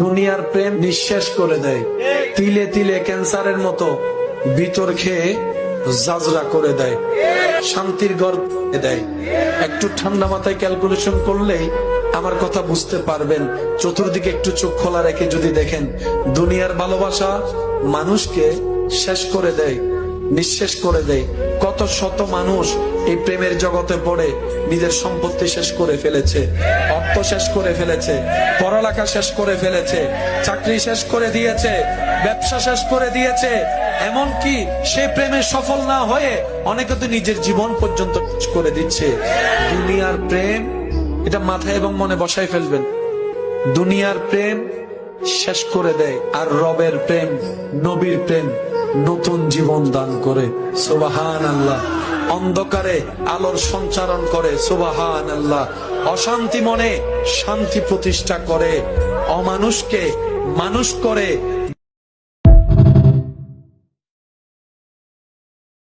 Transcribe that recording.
দুনিয়ার প্রেম নিঃশেষ করে দেয়, তিলে তিলে ক্যান্সারের মতো ভিতর খেয়ে জাজরা করে দেয়, শান্তির ঘর দেয়। একটু ঠান্ডা মাথায় ক্যালকুলেশন করলেই আমার কথা বুঝতে পারবেন। চতুর্দিকে একটু চোখ খোলা রেখে যদি দেখেন, দুনিয়ার ভালোবাসা মানুষকে শেষ করে দেয়, নিঃশেষ করে দেয়। কত শত মানুষ এই প্রেমের জগতে পড়ে নিজের সম্পত্তি শেষ করে ফেলেছে, অর্থ শেষ করে ফেলেছে, পড়ালেখা শেষ করে ফেলেছে, চাকরি শেষ করে দিয়েছে, ব্যবসা শেষ করে দিয়েছে। এমনকি সে প্রেমে সফল না হয়ে অনেকে তো নিজের জীবন পর্যন্ত শেষ করে দিচ্ছে। দুনিয়ার প্রেম, এটা মাথায় এবং মনে বসাই ফেলবেন, দুনিয়ার প্রেম শেষ করে দেয়, আর রবের প্রেম, নবীর প্রেম নতুন জীবন দান করে। সুবহানাল্লাহ। অন্ধকারে আলোর সঞ্চারণ করে। সুবহানাল্লাহ। অশান্তি মনে শান্তি প্রতিষ্ঠা করে, অমানুষকে মানুষ করে,